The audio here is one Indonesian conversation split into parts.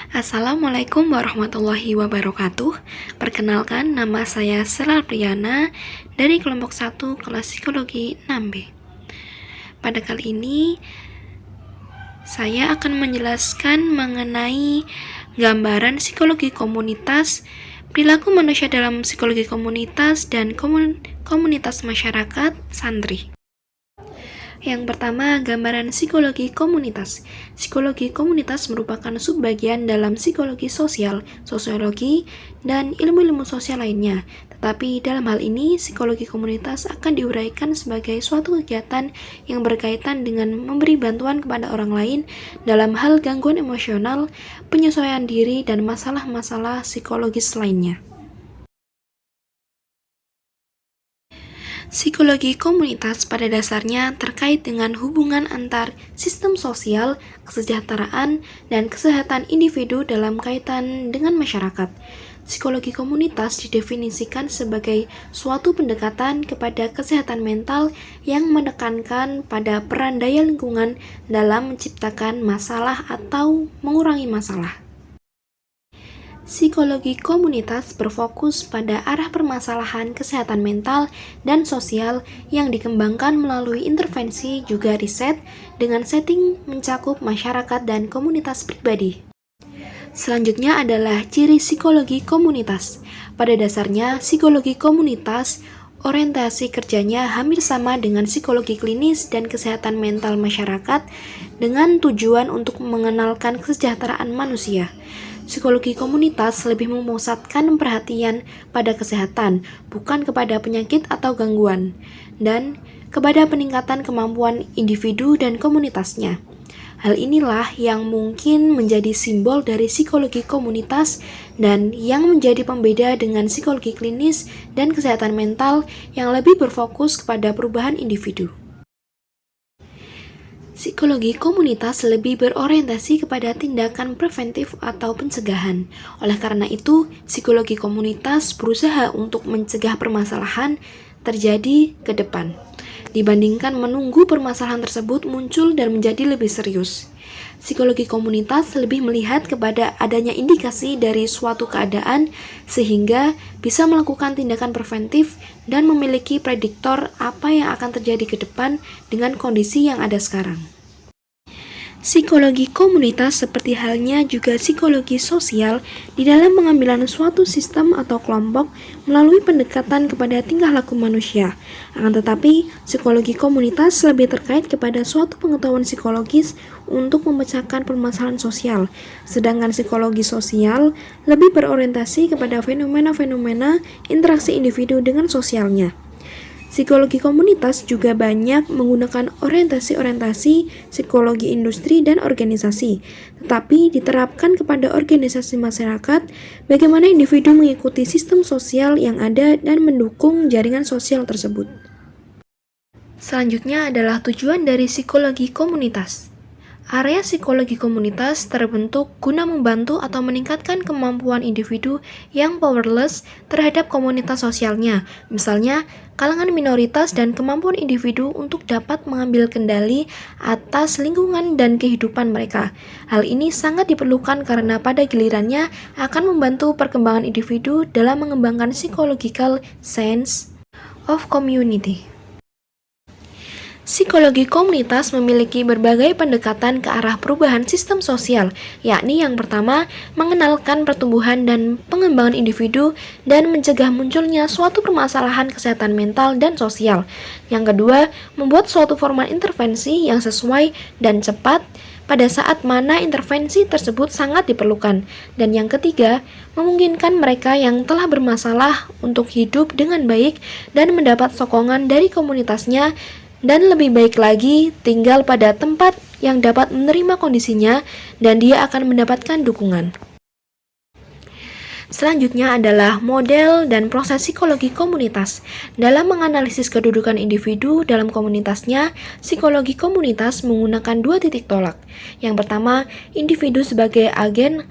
Assalamualaikum warahmatullahi wabarakatuh. Perkenalkan, nama saya Sela Priyana dari kelompok 1 kelas psikologi 6B. Pada kali ini saya akan menjelaskan mengenai gambaran psikologi komunitas, perilaku manusia dalam psikologi komunitas, dan komunitas masyarakat santri. Yang pertama, gambaran psikologi komunitas. Psikologi komunitas merupakan subbagian dalam psikologi sosial, sosiologi, dan ilmu-ilmu sosial lainnya. Tetapi dalam hal ini, psikologi komunitas akan diuraikan sebagai suatu kegiatan yang berkaitan dengan memberi bantuan kepada orang lain dalam hal gangguan emosional, penyesuaian diri, dan masalah-masalah psikologis lainnya. Psikologi komunitas pada dasarnya terkait dengan hubungan antar sistem sosial, kesejahteraan, dan kesehatan individu dalam kaitan dengan masyarakat. Psikologi komunitas didefinisikan sebagai suatu pendekatan kepada kesehatan mental yang menekankan pada peran daya lingkungan dalam menciptakan masalah atau mengurangi masalah. Psikologi komunitas berfokus pada arah permasalahan kesehatan mental dan sosial yang dikembangkan melalui intervensi juga riset dengan setting mencakup masyarakat dan komunitas pribadi. Selanjutnya adalah ciri psikologi komunitas. Pada dasarnya, psikologi komunitas orientasi kerjanya hampir sama dengan psikologi klinis dan kesehatan mental masyarakat dengan tujuan untuk mengenalkan kesejahteraan manusia. Psikologi komunitas lebih memusatkan perhatian pada kesehatan, bukan kepada penyakit atau gangguan, dan kepada peningkatan kemampuan individu dan komunitasnya. Hal inilah yang mungkin menjadi simbol dari psikologi komunitas dan yang menjadi pembeda dengan psikologi klinis dan kesehatan mental yang lebih berfokus kepada perubahan individu. Psikologi komunitas lebih berorientasi kepada tindakan preventif atau pencegahan. Oleh karena itu, psikologi komunitas berusaha untuk mencegah permasalahan terjadi ke depan, dibandingkan menunggu permasalahan tersebut muncul dan menjadi lebih serius. Psikologi komunitas lebih melihat kepada adanya indikasi dari suatu keadaan sehingga bisa melakukan tindakan preventif dan memiliki prediktor apa yang akan terjadi ke depan dengan kondisi yang ada sekarang. Psikologi komunitas seperti halnya juga psikologi sosial di dalam pengambilan suatu sistem atau kelompok melalui pendekatan kepada tingkah laku manusia. Akan tetapi, psikologi komunitas lebih terkait kepada suatu pengetahuan psikologis untuk memecahkan permasalahan sosial, sedangkan psikologi sosial lebih berorientasi kepada fenomena-fenomena interaksi individu dengan sosialnya. Psikologi komunitas juga banyak menggunakan orientasi-orientasi psikologi industri dan organisasi, tetapi diterapkan kepada organisasi masyarakat, bagaimana individu mengikuti sistem sosial yang ada dan mendukung jaringan sosial tersebut. Selanjutnya adalah tujuan dari psikologi komunitas. Area psikologi komunitas terbentuk guna membantu atau meningkatkan kemampuan individu yang powerless terhadap komunitas sosialnya, misalnya kalangan minoritas dan kemampuan individu untuk dapat mengambil kendali atas lingkungan dan kehidupan mereka. Hal ini sangat diperlukan karena pada gilirannya akan membantu perkembangan individu dalam mengembangkan psychological sense of community. Psikologi komunitas memiliki berbagai pendekatan ke arah perubahan sistem sosial, yakni yang pertama, mengenalkan pertumbuhan dan pengembangan individu dan mencegah munculnya suatu permasalahan kesehatan mental dan sosial. Yang kedua, membuat suatu format intervensi yang sesuai dan cepat pada saat mana intervensi tersebut sangat diperlukan. Dan yang ketiga, memungkinkan mereka yang telah bermasalah untuk hidup dengan baik dan mendapat sokongan dari komunitasnya dan lebih baik lagi tinggal pada tempat yang dapat menerima kondisinya dan dia akan mendapatkan dukungan. Selanjutnya adalah model dan proses psikologi komunitas. Dalam menganalisis kedudukan individu dalam komunitasnya, psikologi komunitas menggunakan dua titik tolak. Yang pertama, individu sebagai agen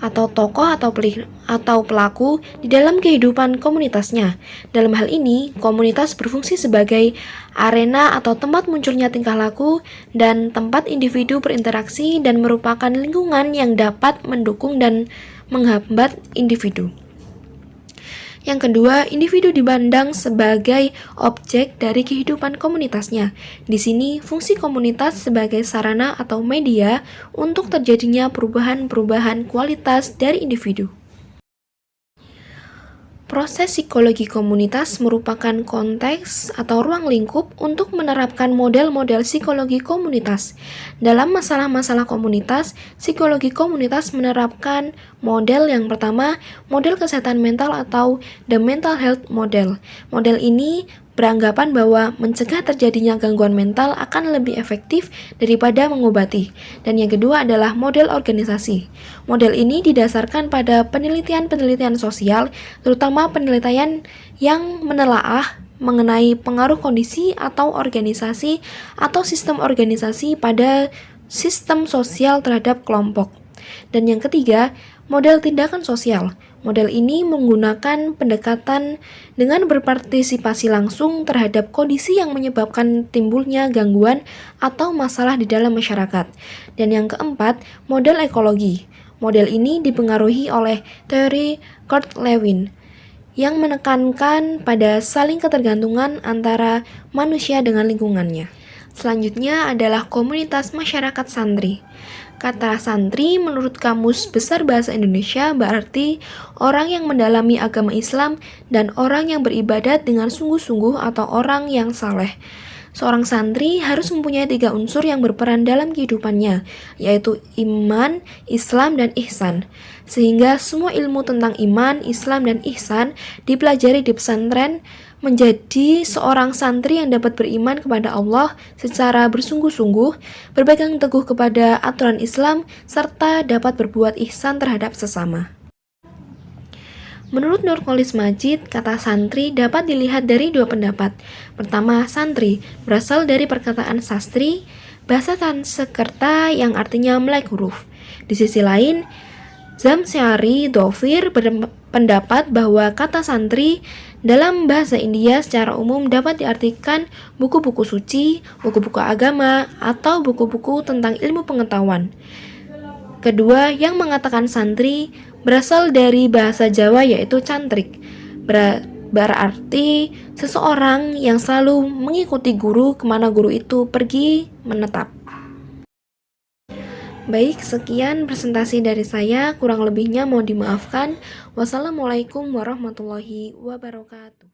atau tokoh atau pelaku di dalam kehidupan komunitasnya. Dalam hal ini, komunitas berfungsi sebagai arena atau tempat munculnya tingkah laku dan tempat individu berinteraksi dan merupakan lingkungan yang dapat mendukung dan menghambat individu. Yang kedua, individu dipandang sebagai objek dari kehidupan komunitasnya. Di sini, fungsi komunitas sebagai sarana atau media untuk terjadinya perubahan-perubahan kualitas dari individu. Proses psikologi komunitas merupakan konteks atau ruang lingkup untuk menerapkan model-model psikologi komunitas. Dalam masalah-masalah komunitas, psikologi komunitas menerapkan model yang pertama, model kesehatan mental atau the mental health model. Model ini beranggapan bahwa mencegah terjadinya gangguan mental akan lebih efektif daripada mengobati. Dan yang kedua adalah model organisasi. Model ini didasarkan pada penelitian-penelitian sosial, terutama penelitian yang menelaah mengenai pengaruh kondisi atau organisasi atau sistem organisasi pada sistem sosial terhadap kelompok. Dan yang ketiga, model tindakan sosial. Model ini menggunakan pendekatan dengan berpartisipasi langsung terhadap kondisi yang menyebabkan timbulnya gangguan atau masalah di dalam masyarakat. Dan yang keempat, model ekologi. Model ini dipengaruhi oleh teori Kurt Lewin yang menekankan pada saling ketergantungan antara manusia dengan lingkungannya. Selanjutnya adalah komunitas masyarakat santri. Kata santri menurut Kamus Besar Bahasa Indonesia berarti orang yang mendalami agama Islam dan orang yang beribadat dengan sungguh-sungguh atau orang yang saleh. Seorang santri harus mempunyai 3 unsur yang berperan dalam kehidupannya, yaitu iman, Islam, dan ihsan. Sehingga semua ilmu tentang iman, Islam, dan ihsan dipelajari di pesantren. Menjadi seorang santri yang dapat beriman kepada Allah secara bersungguh-sungguh, berpegang teguh kepada aturan Islam, serta dapat berbuat ihsan terhadap sesama. Menurut Nurcholis Majid, kata santri dapat dilihat dari 2 pendapat. Pertama, santri berasal dari perkataan sastri, bahasa Sanskerta yang artinya melek huruf. Di sisi lain, Zamsyari Dhofir berpendapat bahwa kata santri dalam bahasa India secara umum dapat diartikan buku-buku suci, buku-buku agama, atau buku-buku tentang ilmu pengetahuan. Kedua, yang mengatakan santri berasal dari bahasa Jawa yaitu cantrik, berarti seseorang yang selalu mengikuti guru kemana guru itu pergi menetap. Baik, sekian presentasi dari saya, kurang lebihnya mohon dimaafkan. Wassalamualaikum warahmatullahi wabarakatuh.